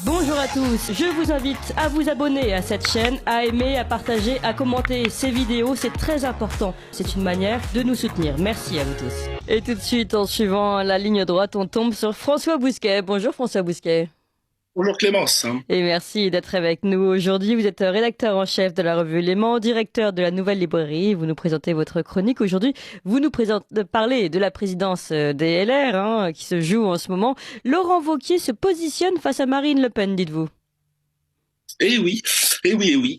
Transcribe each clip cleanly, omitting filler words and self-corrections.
Bonjour à tous, je vous invite à vous abonner à cette chaîne, à aimer, à partager, à commenter ces vidéos, c'est très important. C'est une manière de nous soutenir. Merci à vous tous. Et tout de suite, en suivant la ligne droite, on tombe sur François Bousquet. Bonjour François Bousquet. Bonjour Clémence. Et merci d'être avec nous aujourd'hui. Vous êtes rédacteur en chef de la revue Léman, directeur de la Nouvelle Librairie. Vous nous présentez votre chronique aujourd'hui. Vous nous parlez de la présidence des LR qui se joue en ce moment. Laurent Wauquiez se positionne face à Marine Le Pen, dites-vous. Eh oui,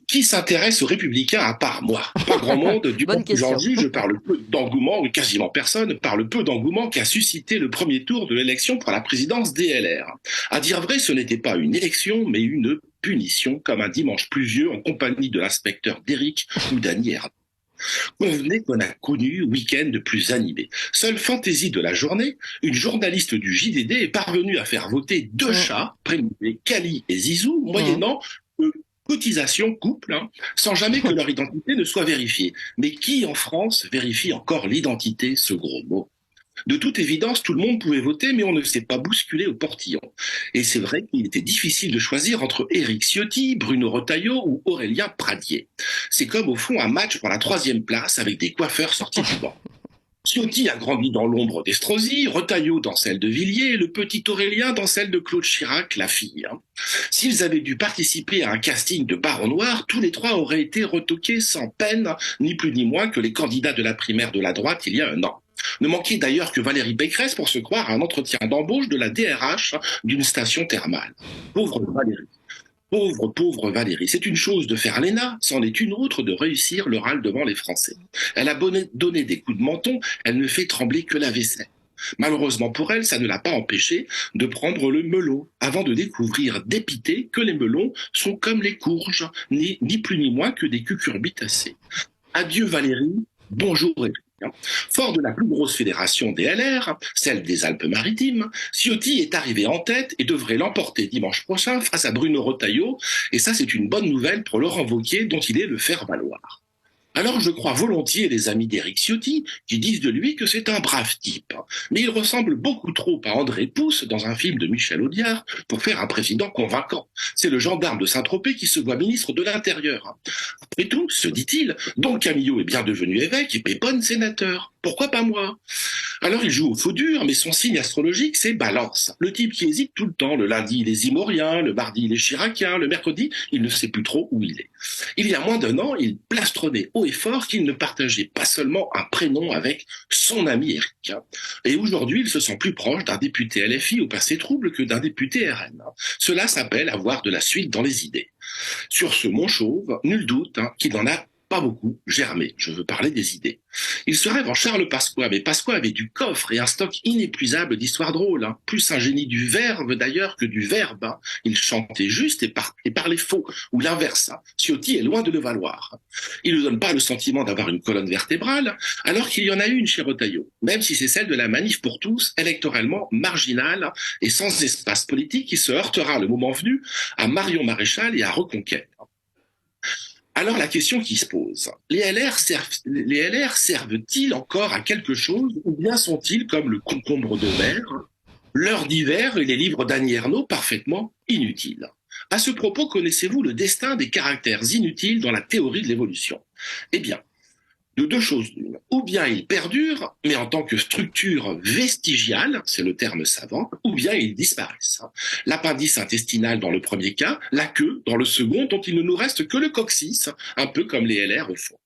qui s'intéresse aux Républicains à part moi? Pas grand monde, du Bonne point que j'en question. juge, parle peu d'engouement, ou quasiment personne, parle peu d'engouement qu'a suscité le premier tour de l'élection pour la présidence des LR. À dire vrai, ce n'était pas une élection, mais une punition, comme un dimanche pluvieux en compagnie de l'inspecteur Derrick ou d'Annie Ernaux. Convenez qu'on a connu week-end de plus animé. Seule fantaisie de la journée, une journaliste du JDD est parvenue à faire voter deux chats, prénommés Kali et Zizou, moyennant cotisation couple, sans jamais que leur identité ne soit vérifiée. Mais qui en France vérifie encore l'identité, ce gros mot? De toute évidence, tout le monde pouvait voter, mais on ne s'est pas bousculé au portillon. Et c'est vrai qu'il était difficile de choisir entre Éric Ciotti, Bruno Retailleau ou Aurélien Pradier. C'est comme au fond un match pour la 3e place avec des coiffeurs sortis du banc. Ciotti a grandi dans l'ombre d'Estrosi, Retailleau dans celle de Villiers et le petit Aurélien dans celle de Claude Chirac, la fille. S'ils avaient dû participer à un casting de Baron Noir, tous les trois auraient été retoqués sans peine, ni plus ni moins que les candidats de la primaire de la droite il y a un an. Ne manquait d'ailleurs que Valérie Pécresse pour se croire à un entretien d'embauche de la DRH d'une station thermale. Pauvre Valérie. Pauvre Valérie. C'est une chose de faire l'ENA, c'en est une autre de réussir l'oral devant les Français. Elle a donné des coups de menton, elle ne fait trembler que la vaisselle. Malheureusement pour elle, ça ne l'a pas empêchée de prendre le melon, avant de découvrir dépitée que les melons sont comme les courges, ni plus ni moins que des cucurbitacées. Adieu Valérie, bonjour Éric. Fort de la plus grosse fédération des LR, celle des Alpes-Maritimes, Ciotti est arrivé en tête et devrait l'emporter dimanche prochain face à Bruno Retailleau, et ça c'est une bonne nouvelle pour Laurent Wauquiez dont il est le faire-valoir. Alors je crois volontiers les amis d'Éric Ciotti qui disent de lui que c'est un brave type. Mais il ressemble beaucoup trop à André Pousse dans un film de Michel Audiard pour faire un président convaincant. C'est le gendarme de Saint-Tropez qui se voit ministre de l'Intérieur. Après tout, se dit-il, Don Camillo est bien devenu évêque et Pépone sénateur. Pourquoi pas moi? Alors il joue au faux dur, mais son signe astrologique, c'est Balance. Le type qui hésite tout le temps. Le lundi, il est zimorien, le mardi, il est chiracien, le mercredi, il ne sait plus trop où il est. Il y a moins d'un an, il plastronnait haut et fort qu'il ne partageait pas seulement un prénom avec son ami Éric. Et aujourd'hui, il se sent plus proche d'un député LFI au passé trouble que d'un député RN. Cela s'appelle avoir de la suite dans les idées. Sur ce mont chauve, nul doute qu'il n'en a pas beaucoup germé. Je veux parler des idées. Il se rêve en Charles Pasqua, mais Pasqua avait du coffre et un stock inépuisable d'histoires drôles. Plus un génie du verbe d'ailleurs que du verbe. Il chantait juste et parlait faux, ou l'inverse. Ciotti est loin de le valoir. Il ne donne pas le sentiment d'avoir une colonne vertébrale, alors qu'il y en a une chez Retailleau, même si c'est celle de la manif pour tous, électoralement marginale et sans espace politique, qui se heurtera le moment venu à Marion Maréchal et à Reconquête. Alors la question qui se pose, les LR servent-ils encore à quelque chose ou bien sont-ils comme le concombre de mer, l'heure d'hiver et les livres d'Annie Ernaux parfaitement inutiles? À ce propos, connaissez-vous le destin des caractères inutiles dans la théorie de l'évolution? Eh bien, de deux choses l'une. Ou bien ils perdurent, mais en tant que structure vestigiale, c'est le terme savant, ou bien ils disparaissent. L'appendice intestinal dans le premier cas, la queue dans le second, dont il ne nous reste que le coccyx, un peu comme les LR au fond.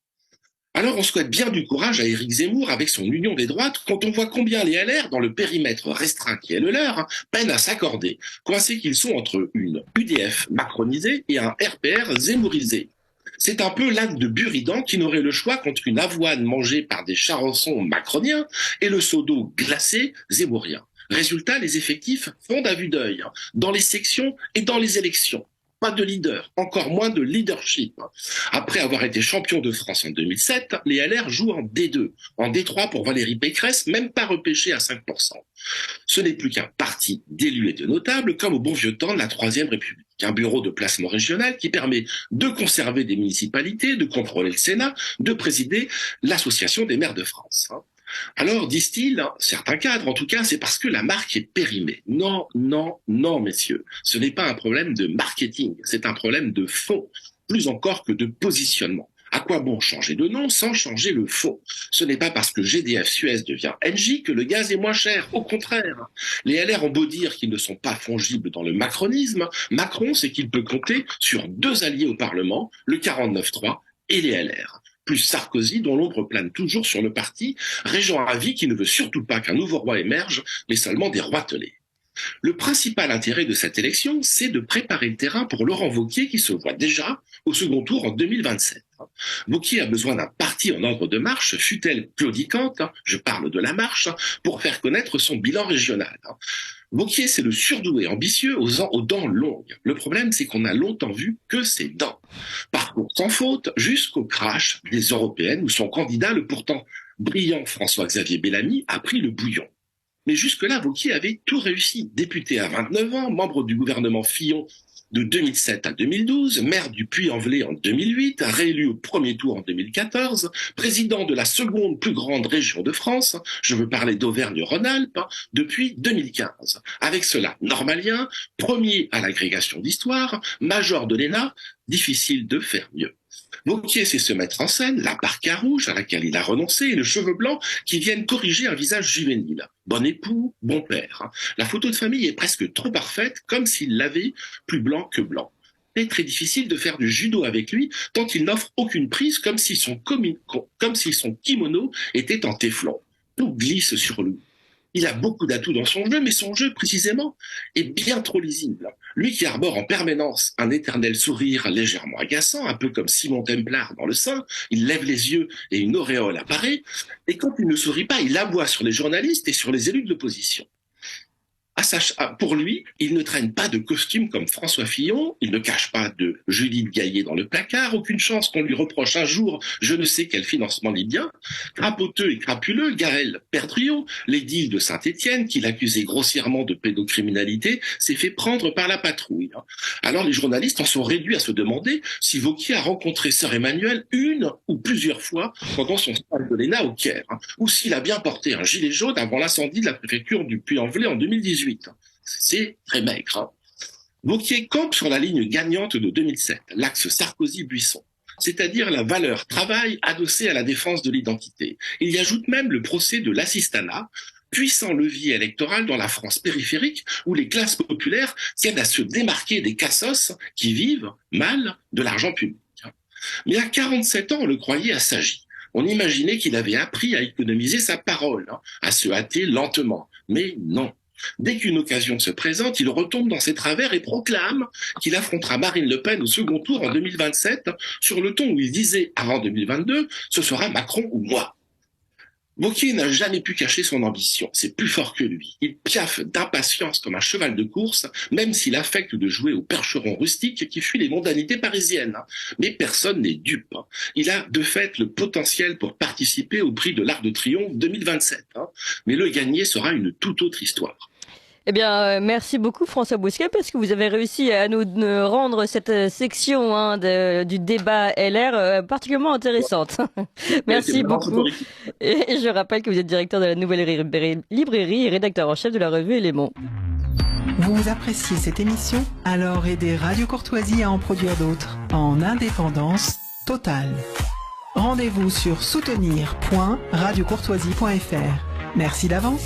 Alors on souhaite bien du courage à Éric Zemmour avec son union des droites quand on voit combien les LR, dans le périmètre restreint qui est le leur, peinent à s'accorder, coincés qu'ils sont entre une UDF macronisée et un RPR zemmourisé. C'est un peu l'âne de Buridan qui n'aurait le choix contre une avoine mangée par des charançons macroniens et le seau d'eau glacé zémourien. Résultat, les effectifs fondent à vue d'œil, dans les sections et dans les élections. Pas de leader, encore moins de leadership. Après avoir été champion de France en 2007, les LR jouent en D2, en D3 pour Valérie Pécresse, même pas repêché à 5%. Ce n'est plus qu'un parti d'élus et de notables, comme au bon vieux temps de la Troisième République. Un bureau de placement régional qui permet de conserver des municipalités, de contrôler le Sénat, de présider l'Association des maires de France. Alors, disent-ils, certains cadres en tout cas, c'est parce que la marque est périmée. Non, non, non, messieurs. Ce n'est pas un problème de marketing, c'est un problème de fond, plus encore que de positionnement. À quoi bon changer de nom sans changer le fond? Ce n'est pas parce que GDF Suez devient Engie que le gaz est moins cher. Au contraire. Les LR ont beau dire qu'ils ne sont pas fongibles dans le macronisme. Macron sait qu'il peut compter sur 2 alliés au Parlement, le 49-3 et les LR. Plus Sarkozy, dont l'ombre plane toujours sur le parti, régent à vie qui ne veut surtout pas qu'un nouveau roi émerge, mais seulement des roitelets. Le principal intérêt de cette élection, c'est de préparer le terrain pour Laurent Wauquiez qui se voit déjà au second tour en 2027. Wauquiez a besoin d'un parti en ordre de marche, fût-elle claudicante, je parle de la marche, pour faire connaître son bilan régional. Wauquiez, c'est le surdoué ambitieux aux dents longues. Le problème, c'est qu'on a longtemps vu que ses dents. Parcours sans faute jusqu'au crash des européennes où son candidat, le pourtant brillant François-Xavier Bellamy, a pris le bouillon. Mais jusque-là, Wauquiez avait tout réussi. Député à 29 ans, membre du gouvernement Fillon de 2007 à 2012, maire du Puy-en-Velay en 2008, réélu au premier tour en 2014, président de la seconde plus grande région de France, je veux parler d'Auvergne-Rhône-Alpes, depuis 2015. Avec cela, normalien, premier à l'agrégation d'histoire, major de l'ENA, difficile de faire mieux. Wauquiez sait se mettre en scène, la parka rouge à laquelle il a renoncé et le cheveu blanc qui viennent corriger un visage juvénile. Bon époux, bon père. La photo de famille est presque trop parfaite, comme s'il l'avait plus blanc que blanc. C'est très difficile de faire du judo avec lui, tant il n'offre aucune prise, comme si son kimono était en téflon. Tout glisse sur lui. Il a beaucoup d'atouts dans son jeu, mais son jeu, précisément, est bien trop lisible. Lui qui arbore en permanence un éternel sourire légèrement agaçant, un peu comme Simon Templar dans Le Saint, il lève les yeux et une auréole apparaît, et quand il ne sourit pas, il aboie sur les journalistes et sur les élus de l'opposition. Pour lui, il ne traîne pas de costume comme François Fillon, il ne cache pas de Judith Gaillet dans le placard, aucune chance qu'on lui reproche un jour je ne sais quel financement libyen. Crapoteux et crapuleux, Gaël Perdriau, l'édile de Saint-Étienne, qui l'accusait grossièrement de pédocriminalité, s'est fait prendre par la patrouille. Alors les journalistes en sont réduits à se demander si Wauquiez a rencontré Sœur Emmanuelle une ou plusieurs fois pendant son stage de l'ENA au Caire, ou s'il a bien porté un gilet jaune avant l'incendie de la préfecture du Puy-en-Velay en 2018. C'est très maigre. Wauquiez campe sur la ligne gagnante de 2007, l'axe Sarkozy-Buisson, c'est-à-dire la valeur travail adossée à la défense de l'identité. Il y ajoute même le procès de l'assistanat, puissant levier électoral dans la France périphérique où les classes populaires tiennent à se démarquer des cassos qui vivent mal de l'argent public. Mais à 47 ans, on le croyait assagi. On imaginait qu'il avait appris à économiser sa parole, à se hâter lentement. Mais non. Dès qu'une occasion se présente, il retombe dans ses travers et proclame qu'il affrontera Marine Le Pen au second tour en 2027 sur le ton où il disait avant 2022 « ce sera Macron ou moi ». Wauquiez n'a jamais pu cacher son ambition, c'est plus fort que lui. Il piaffe d'impatience comme un cheval de course, même s'il affecte de jouer au percheron rustique qui fuit les mondanités parisiennes. Mais personne n'est dupe. Il a de fait le potentiel pour participer au prix de l'Arc de Triomphe 2027. Mais le gagner sera une toute autre histoire. Eh bien, merci beaucoup François Bousquet parce que vous avez réussi à nous rendre cette section du débat LR particulièrement intéressante. Merci beaucoup. Et je rappelle que vous êtes directeur de la Nouvelle Librairie et rédacteur en chef de la revue Éléments. Vous appréciez cette émission? Alors aidez Radio Courtoisie à en produire d'autres en indépendance totale. Rendez-vous sur soutenir.radiocourtoisie.fr. Merci d'avance.